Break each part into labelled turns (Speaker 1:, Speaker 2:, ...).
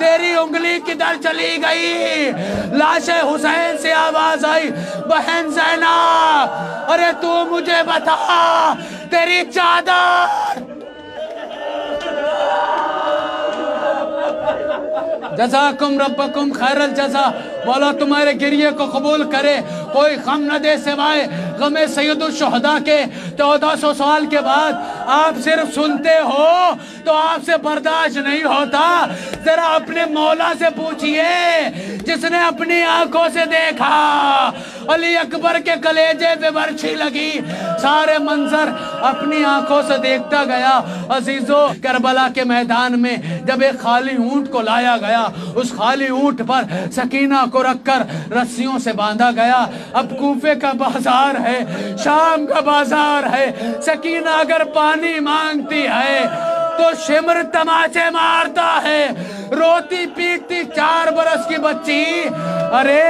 Speaker 1: تیری انگلی کدھر چلی گئی؟ لاش حسین سے آواز آئی بہن زینب ارے تو مجھے بتا تیری چادر جزاکم ربکم خیر الجزا مولا تمہارے گریے کو قبول کرے کوئی غم نہ دے سوائے غم سید الشہداء کے 1400 سال کے بعد آپ صرف سنتے ہو تو آپ سے برداشت نہیں ہوتا ذرا اپنے مولا سے پوچھئے جس نے اپنی آنکھوں سے دیکھا علی اکبر کے کلیجے پہ برچھی لگی سارے منظر اپنی آنکھوں سے دیکھتا گیا عزیزو کربلا کے میدان میں جب ایک خالی اونٹ کو لایا گیا اس خالی اونٹ پر سکینہ کو رکھ کر رسیوں سے باندھا گیا اب کوفے کا بازار ہے شام کا بازار ہے سکینہ اگر پانی مانگتی ہے تو شمر تماچے مارتا ہے روتی پیٹتی 4 برس کی بچی ارے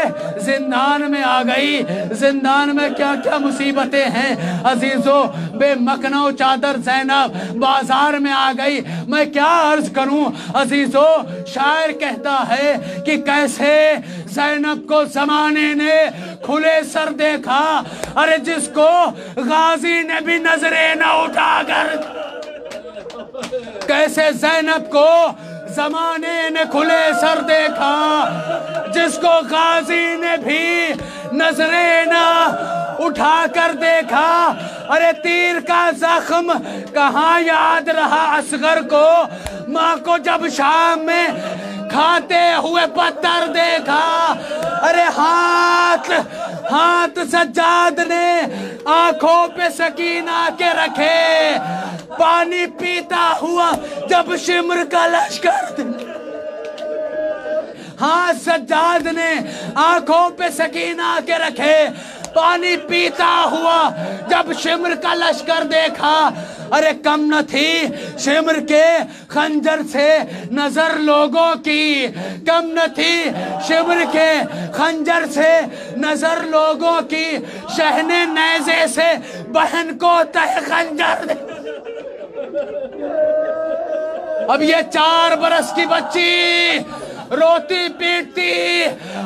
Speaker 1: زندان میں آ گئی زندان میں کیا کیا مصیبتیں ہیں عزیزو بے مکنو چادر زینب بازار میں آ گئی میں کیا عرض کروں عزیزو شاعر کہتا ہے کہ کیسے زینب کو زمانے نے کھلے سر دیکھا ارے جس کو غازی نے بھی نظریں نہ اٹھا کر کیسے زینب کو زمانے نے کھلے سر دیکھا جس کو غازی نے بھی نظریں نہ اٹھا کر دیکھا ارے تیر کا زخم کہاں یاد رہا اصغر کو ماں کو جب شام میں کھاتے ہوئے پتھر دیکھا ارے ہاتھ سجاد نے آنکھوں پہ سکینہ کے رکھے پانی پیتا ہوا جب شمر کا لشکر ہاں سجاد نے آنکھوں پہ سکینہ کے رکھے پانی پیتا ہوا جب شمر کا لشکر دیکھا ارے کم نہ تھی شمر کے خنجر سے نظر لوگوں کی کم نہ تھی شمر کے خنجر سے نظر لوگوں کی شہن نیزے سے بہن کو تہ خنجر دے اب یہ 4 برس کی بچی روتی پیٹتی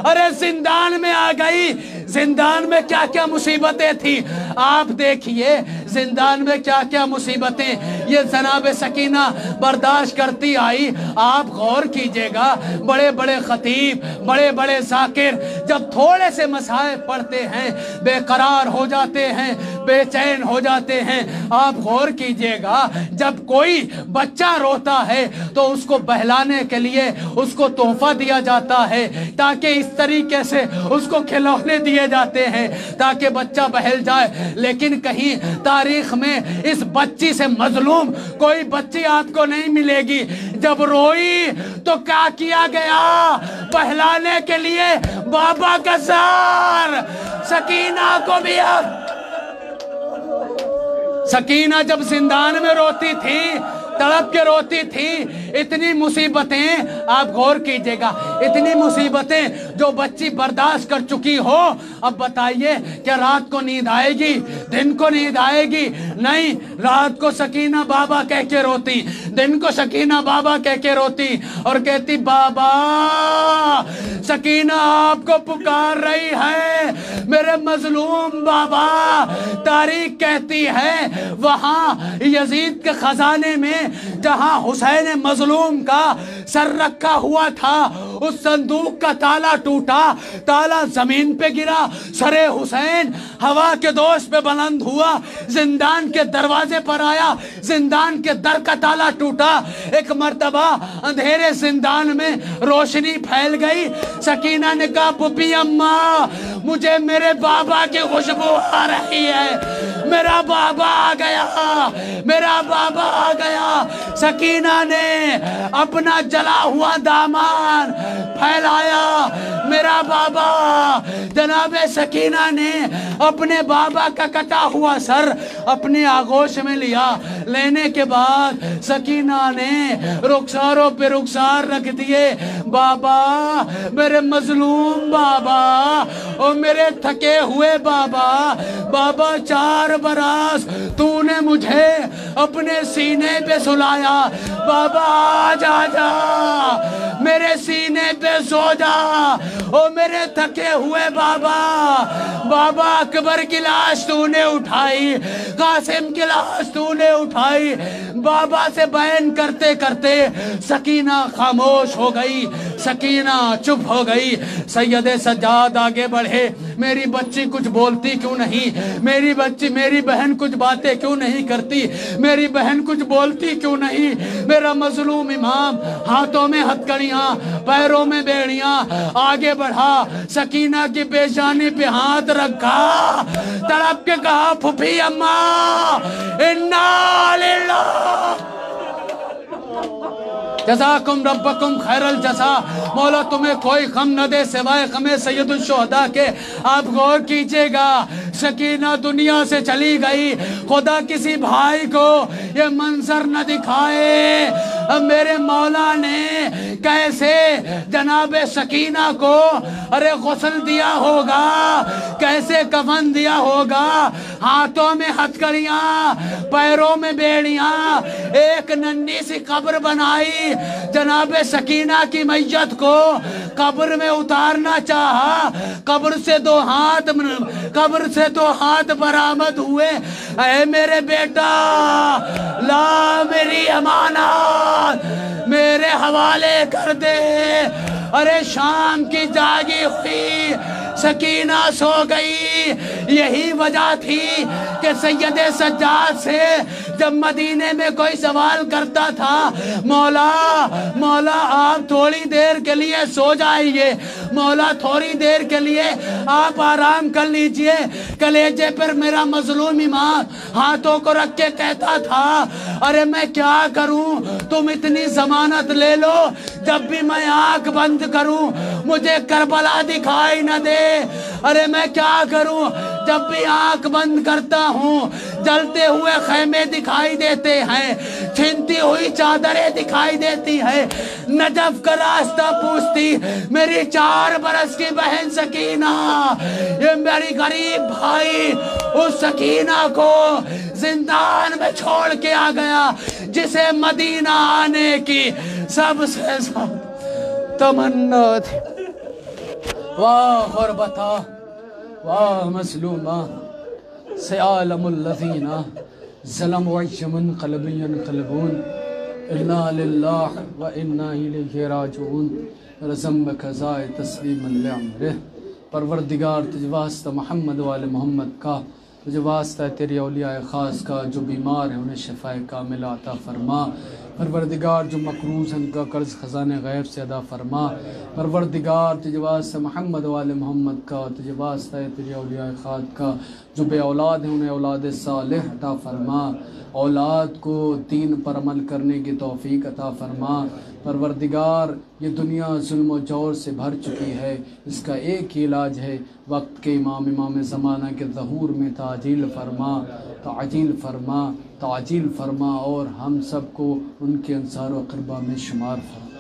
Speaker 1: ارے زندان میں آ گئی زندان میں کیا کیا مصیبتیں تھی آپ دیکھیے زندان میں کیا کیا مصیبتیں یہ جناب سکینہ برداشت کرتی آئی آپ غور کیجئے گا بڑے بڑے خطیب بڑے بڑے ذاکر جب تھوڑے سے مسائل پڑھتے ہیں بے قرار ہو جاتے ہیں بے چین ہو جاتے ہیں آپ غور کیجئے گا جب کوئی بچہ روتا ہے تو اس کو بہلانے کے لیے اس کو تحفہ دیا جاتا ہے تاکہ اس طریقے سے اس کو کھلونے دیے جاتے ہیں تاکہ بچہ بہل جائے لیکن کہیں تاریخ میں اس بچی سے مظلوم کوئی بچی آپ کو نہیں ملے گی جب روئی تو کیا کیا گیا بہلانے کے لیے بابا کا زار سکینہ کو بھی سکینہ جب زندان میں روتی تھی تڑپ کے روتی تھی اتنی مصیبتیں آپ غور کیجئے گا اتنی مصیبتیں جو بچی برداشت کر چکی ہو اب بتائیے کیا رات کو نیند آئے گی دن کو نیند آئے گی نہیں رات کو سکینہ بابا کہہ کے روتی دن کو سکینہ بابا کہہ کے روتی اور کہتی بابا سکینہ آپ کو پکار رہی ہے میرے مظلوم بابا تاریخ کہتی ہے وہاں یزید کے خزانے میں جہاں حسین مظلوم کا سر رکھا ہوا تھا اس صندوق کا تالا ٹوٹا تالا زمین پہ گرا سر حسین ہوا کے دوش پہ بلند ہوا زندان کے دروازے پر آیا زندان کے در کا تالا ٹوٹا ایک مرتبہ اندھیرے زندان میں روشنی پھیل گئی سکینہ نے کہا پپی اماں مجھے میرے بابا کی خوشبو آ رہی ہے میرا بابا آ گیا میرا بابا آ گیا سکینہ نے اپنا جلا ہوا دامان پھیلایا میرا بابا جناب سکینہ نے اپنے بابا کا کٹا ہوا سر اپنے آغوش میں لیا لینے کے بعد سکینہ نے رخساروں پہ رخسار رکھ دیے بابا میرے مظلوم بابا اور میرے تھکے ہوئے بابا بابا 4 برس تو نے مجھے اپنے سینے پہ سلایا، بابا جا جا میرے سینے پہ سو جا، او میرے تھکے ہوئے بابا۔ بابا اکبر کی لاش تو نے اٹھائی، قاسم کی لاش تو نے اٹھائی۔ بابا سے بیان کرتے کرتے سکینہ خاموش ہو گئی، سکینہ چپ ہو گئی۔ سید سجاد آگے بڑھے، میری بچی کچھ بولتی کیوں نہیں، میری بہن کچھ باتیں کیوں نہیں کرتی، میری بہن کچھ بولتی کیوں نہیں، میرا مظلوم امام۔ ہاتھوں میں ہتھکڑیاں، پیروں میں بیڑیاں، آگے بڑھا، سکینہ کی پیشانی پہ ہاتھ رکھا، تڑپ کے کہا پھوپھی اماں انا للہ جزاکم ربکم خیر الجزا۔ مولا تمہیں کوئی غم نہ دے سوائے غم سید الشہداء کے۔ آپ غور کیجئے گا، سکینہ دنیا سے چلی گئی، خدا کسی بھائی کو یہ منظر نہ دکھائے۔ اب میرے مولا نے کیسے جناب سکینہ کو غسل دیا ہوگا، کیسے کفن دیا ہوگا، ہاتھوں میں ہتھکڑیاں، پیروں میں بیڑیاں، ایک ننھی سی قبر بنائی، جناب سکینہ کی میت کو قبر میں اتارنا چاہا، قبر سے دو ہاتھ برآمد ہوئے۔ اے میرے بیٹا، لا میری امانات میرے حوالے کر دے۔ ارے شام کی جاگی ہوئی سکینہ سو گئی۔ یہی وجہ تھی کہ سید سجاد سے جب مدینے میں کوئی سوال کرتا تھا، مولا آپ تھوڑی دیر کے لیے سو جائیے، مولا تھوڑی دیر کے لیے آپ آرام کر لیجئے۔ کلیجے پر میرا مظلوم امام ہاتھوں کو رکھ کے کہتا تھا، ارے میں کیا کروں، تم اتنی ضمانت لے لو، جب بھی میں آنکھ بند کروں مجھے کربلا دکھائی نہ دے۔ ارے میں کیا کروں، جب بھی آنکھ بند کرتا ہوں جلتے ہوئے خیمے دکھائی دیتے ہیں، چھنتی ہوئی چادریں دکھائی دیتی ہیں۔ نجف کا راستہ پوچھتی میری 4 برس کی بہن سکینہ، یہ میری غریب بھائی اس سکینہ کو زندان میں چھوڑ کے آ گیا جسے مدینہ آنے کی سب سے تمنا تھی۔ واہ غربتا واہ مظلومہ سیعلم الذین ظلموا ایّ منقلب ینقلبون انا للہ و انا الیہ راجعون رزمک زائے تسلیما لعمرہ۔ پروردگار تجھ واسطہ محمد وآل محمد کا، تجھ واسطہ تیری اولیاء خاص کا، جو بیمار ہیں انہیں شفاء کاملہ عطا فرما۔ پروردگار جو مقروض ہیں ان کا قرض خزانے غیب سے ادا فرما۔ پروردگار تجھ واسطہ محمد وآل محمد کا، تجھ واسطہ تیری اولیاء خاص کا، جو بے اولاد ہیں انہیں اولاد صالح عطا فرما۔ اولاد کو دین پر عمل کرنے کی توفیق عطا فرما۔ پروردگار یہ دنیا ظلم و جور سے بھر چکی ہے، اس کا ایک ہی علاج ہے، وقت کے امام زمانہ کے ظہور میں تعجیل فرما، تعجیل فرما، تعجیل فرما، اور ہم سب کو ان کے انصار و اقربا میں شمار فرما۔